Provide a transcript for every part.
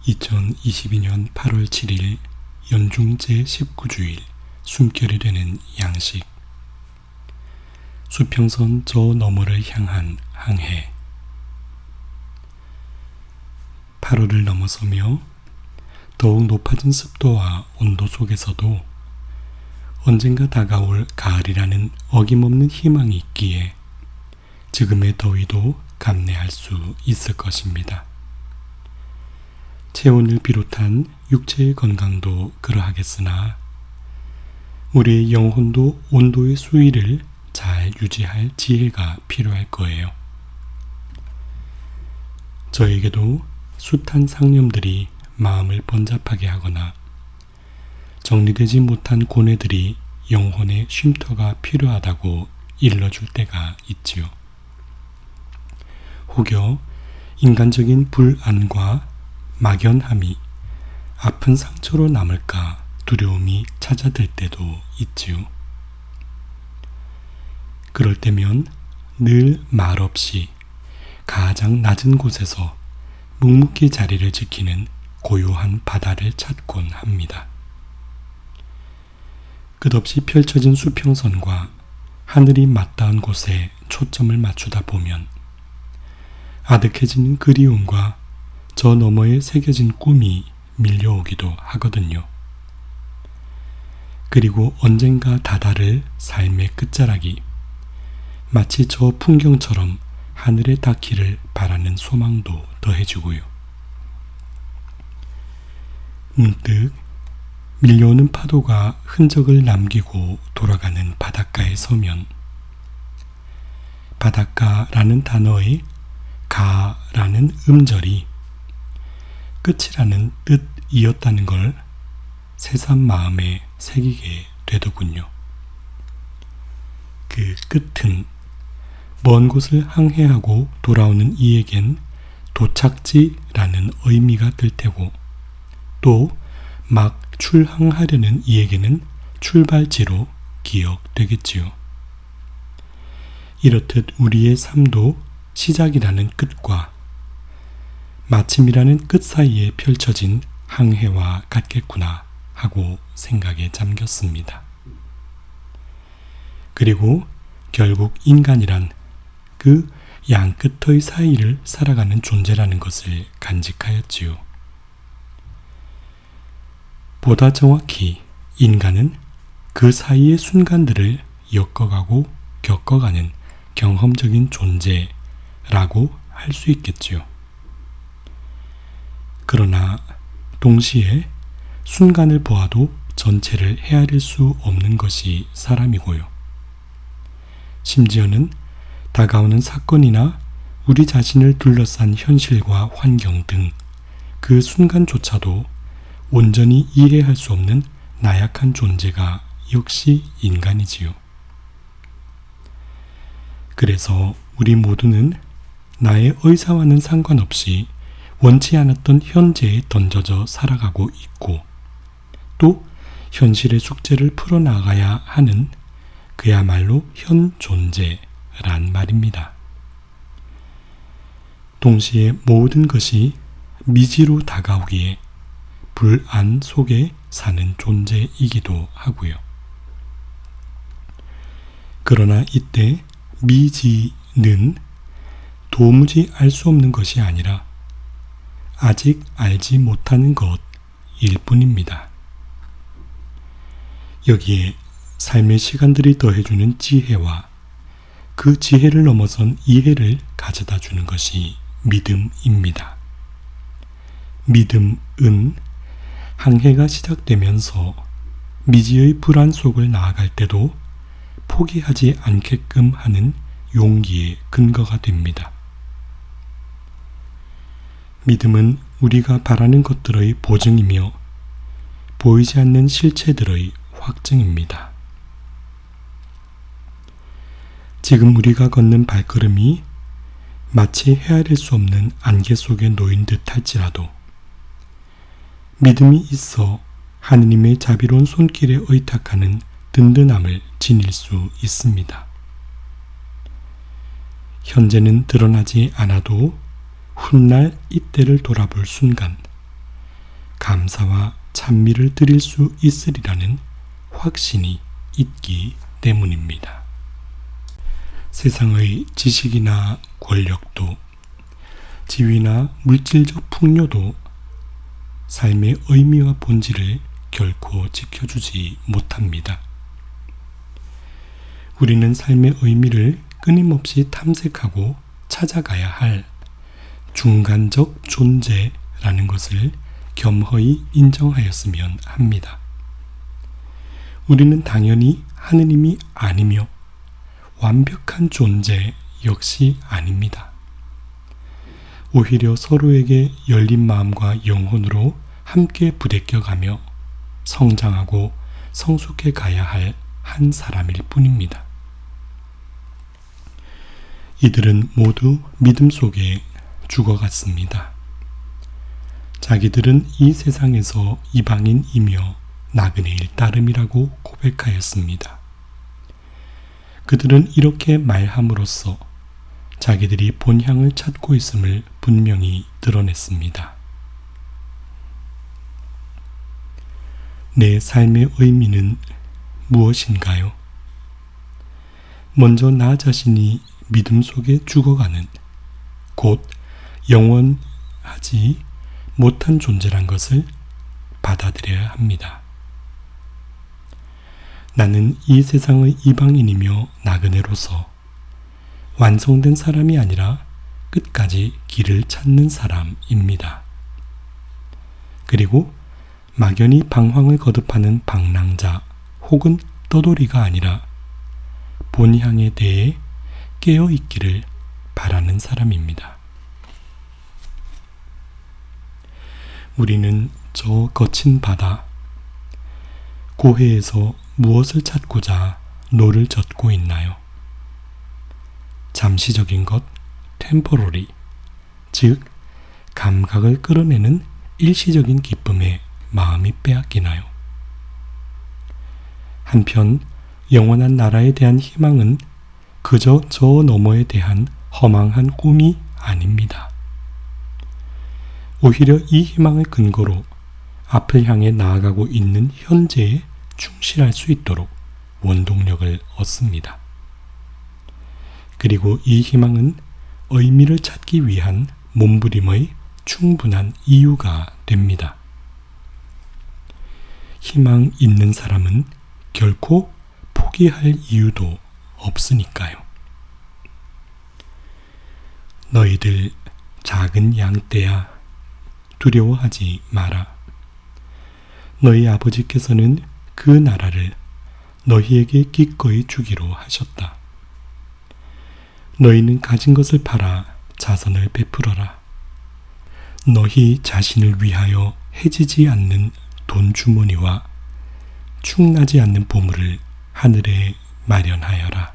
2022년 8월 7일 연중 제19주일 숨결이 되는 양식. 수평선 저 너머를 향한 항해. 8월을 넘어서며 더욱 높아진 습도와 온도 속에서도 언젠가 다가올 가을이라는 어김없는 희망이 있기에 지금의 더위도 감내할 수 있을 것입니다. 체온을 비롯한 육체의 건강도 그러하겠으나 우리의 영혼도 온도의 수위를 잘 유지할 지혜가 필요할 거예요. 저에게도 숱한 상념들이 마음을 번잡하게 하거나 정리되지 못한 고뇌들이 영혼의 쉼터가 필요하다고 일러줄 때가 있지요. 혹여 인간적인 불안과 막연함이 아픈 상처로 남을까 두려움이 찾아들 때도 있지요. 그럴 때면 늘 말없이 가장 낮은 곳에서 묵묵히 자리를 지키는 고요한 바다를 찾곤 합니다. 끝없이 펼쳐진 수평선과 하늘이 맞닿은 곳에 초점을 맞추다 보면 아득해지는 그리움과 저 너머에 새겨진 꿈이 밀려오기도 하거든요. 그리고 언젠가 다다를 삶의 끝자락이 마치 저 풍경처럼 하늘에 닿기를 바라는 소망도 더해주고요. 문득 밀려오는 파도가 흔적을 남기고 돌아가는 바닷가에 서면 바닷가라는 단어의 가라는 음절이 끝이라는 뜻이었다는 걸 새삼 마음에 새기게 되더군요. 그 끝은 먼 곳을 항해하고 돌아오는 이에겐 도착지라는 의미가 들 테고 또 막 출항하려는 이에게는 출발지로 기억되겠지요. 이렇듯 우리의 삶도 시작이라는 끝과 마침이라는 끝 사이에 펼쳐진 항해와 같겠구나 하고 생각에 잠겼습니다. 그리고 결국 인간이란 그 양끝의 사이를 살아가는 존재라는 것을 간직하였지요. 보다 정확히 인간은 그 사이의 순간들을 엮어가고 겪어가는 경험적인 존재라고 할 수 있겠지요. 그러나 동시에 순간을 보아도 전체를 헤아릴 수 없는 것이 사람이고요. 심지어는 다가오는 사건이나 우리 자신을 둘러싼 현실과 환경 등 그 순간조차도 온전히 이해할 수 없는 나약한 존재가 역시 인간이지요. 그래서 우리 모두는 나의 의사와는 상관없이 원치 않았던 현재에 던져져 살아가고 있고 또 현실의 숙제를 풀어나가야 하는 그야말로 현 존재란 말입니다. 동시에 모든 것이 미지로 다가오기에 불안 속에 사는 존재이기도 하고요. 그러나 이때 미지는 도무지 알 수 없는 것이 아니라 아직 알지 못하는 것일 뿐입니다. 여기에 삶의 시간들이 더해주는 지혜와 그 지혜를 넘어선 이해를 가져다 주는 것이 믿음입니다. 믿음은 항해가 시작되면서 미지의 불안 속을 나아갈 때도 포기하지 않게끔 하는 용기의 근거가 됩니다. 믿음은 우리가 바라는 것들의 보증이며 보이지 않는 실체들의 확증입니다. 지금 우리가 걷는 발걸음이 마치 헤아릴 수 없는 안개 속에 놓인 듯 할지라도 믿음이 있어 하느님의 자비로운 손길에 의탁하는 든든함을 지닐 수 있습니다. 현재는 드러나지 않아도 훗날 이때를 돌아볼 순간 감사와 찬미를 드릴 수 있으리라는 확신이 있기 때문입니다. 세상의 지식이나 권력도, 지위나 물질적 풍요도 삶의 의미와 본질을 결코 지켜주지 못합니다. 우리는 삶의 의미를 끊임없이 탐색하고 찾아가야 할 중간적 존재라는 것을 겸허히 인정하였으면 합니다. 우리는 당연히 하느님이 아니며 완벽한 존재 역시 아닙니다. 오히려 서로에게 열린 마음과 영혼으로 함께 부대껴가며 성장하고 성숙해 가야 할 한 사람일 뿐입니다. 이들은 모두 믿음 속에 죽어갔습니다. 자기들은 이 세상에서 이방인이며 나그네일 따름이라고 고백하였습니다. 그들은 이렇게 말함으로써 자기들이 본향을 찾고 있음을 분명히 드러냈습니다. 내 삶의 의미는 무엇인가요? 먼저 나 자신이 믿음 속에 죽어가는, 곧 영원하지 못한 존재란 것을 받아들여야 합니다. 나는 이 세상의 이방인이며 나그네로서 완성된 사람이 아니라 끝까지 길을 찾는 사람입니다. 그리고 막연히 방황을 거듭하는 방랑자 혹은 떠돌이가 아니라 본향에 대해 깨어있기를 바라는 사람입니다. 우리는 저 거친 바다, 고해에서 무엇을 찾고자 노를 젓고 있나요? 잠시적인 것, 템포러리, 즉 감각을 끌어내는 일시적인 기쁨에 마음이 빼앗기나요? 한편 영원한 나라에 대한 희망은 그저 저 너머에 대한 허망한 꿈이 아닙니다. 오히려 이 희망을 근거로 앞을 향해 나아가고 있는 현재에 충실할 수 있도록 원동력을 얻습니다. 그리고 이 희망은 의미를 찾기 위한 몸부림의 충분한 이유가 됩니다. 희망 있는 사람은 결코 포기할 이유도 없으니까요. 너희들 작은 양떼야, 두려워하지 마라. 너희 아버지께서는 그 나라를 너희에게 기꺼이 주기로 하셨다. 너희는 가진 것을 팔아 자선을 베풀어라. 너희 자신을 위하여 해지지 않는 돈 주머니와 축나지 않는 보물을 하늘에 마련하여라.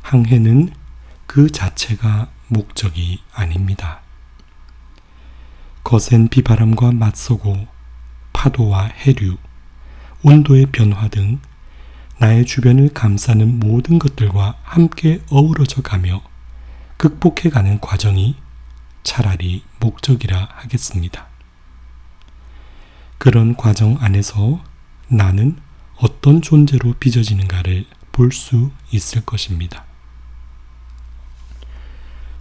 항해는 그 자체가 목적이 아닙니다. 거센 비바람과 맞서고 파도와 해류, 온도의 변화 등 나의 주변을 감싸는 모든 것들과 함께 어우러져 가며 극복해가는 과정이 차라리 목적이라 하겠습니다. 그런 과정 안에서 나는 어떤 존재로 빚어지는가를 볼 수 있을 것입니다.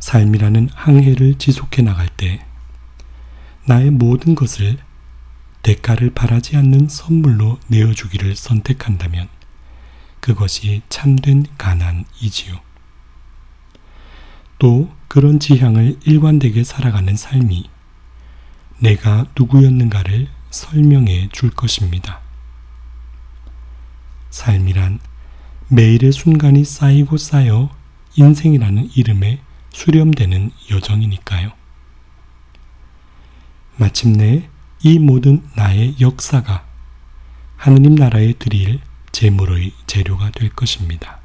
삶이라는 항해를 지속해 나갈 때 나의 모든 것을 대가를 바라지 않는 선물로 내어주기를 선택한다면 그것이 참된 가난이지요. 또 그런 지향을 일관되게 살아가는 삶이 내가 누구였는가를 설명해 줄 것입니다. 삶이란 매일의 순간이 쌓이고 쌓여 인생이라는 이름에 수렴되는 여정이니까요. 마침내 이 모든 나의 역사가 하느님 나라에 드릴 제물의 재료가 될 것입니다.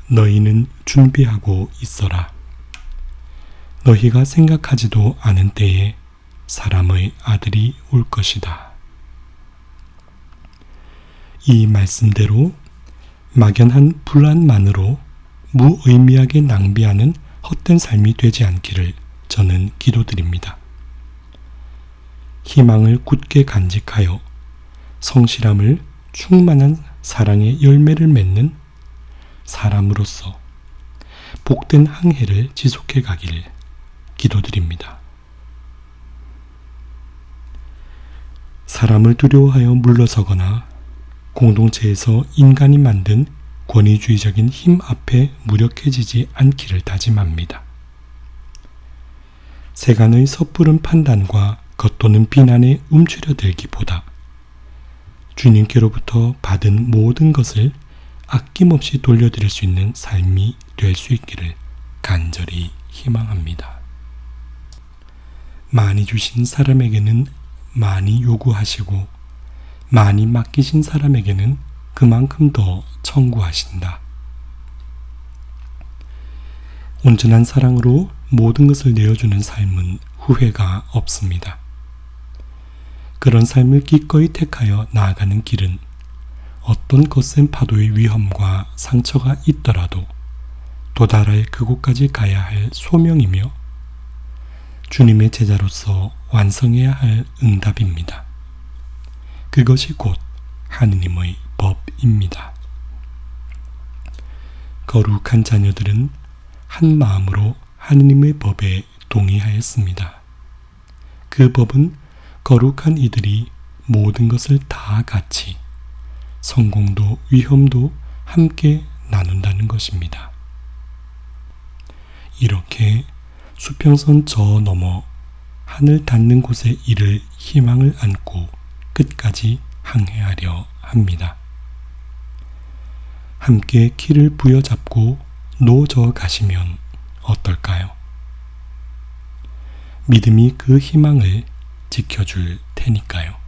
너희는 준비하고 있어라. 너희가 생각하지도 않은 때에 사람의 아들이 올 것이다. 이 말씀대로 막연한 불안만으로 무의미하게 낭비하는 헛된 삶이 되지 않기를 저는 기도드립니다. 희망을 굳게 간직하여 성실함을 충만한 사랑의 열매를 맺는 사람으로서 복된 항해를 지속해 가기를 기도드립니다. 사람을 두려워하여 물러서거나 공동체에서 인간이 만든 권위주의적인 힘 앞에 무력해지지 않기를 다짐합니다. 세간의 섣부른 판단과 겉도는 비난에 움츠려들기보다 주님께로부터 받은 모든 것을 아낌없이 돌려드릴 수 있는 삶이 될 수 있기를 간절히 희망합니다. 많이 주신 사람에게는 많이 요구하시고 많이 맡기신 사람에게는 그만큼 더 청구하신다. 온전한 사랑으로 모든 것을 내어주는 삶은 후회가 없습니다. 그런 삶을 기꺼이 택하여 나아가는 길은 어떤 거센 파도의 위험과 상처가 있더라도 도달할 그곳까지 가야 할 소명이며 주님의 제자로서 완성해야 할 응답입니다. 그것이 곧 하느님의 법입니다. 거룩한 자녀들은 한 마음으로 하느님의 법에 동의하였습니다. 그 법은 거룩한 이들이 모든 것을 다 같이 성공도 위험도 함께 나눈다는 것입니다. 이렇게 수평선 저 너머 하늘 닿는 곳에 이를 희망을 안고 끝까지 항해하려 합니다. 함께 키를 부여잡고 노저 가시면 어떨까요? 믿음이 그 희망을 지켜줄 테니까요.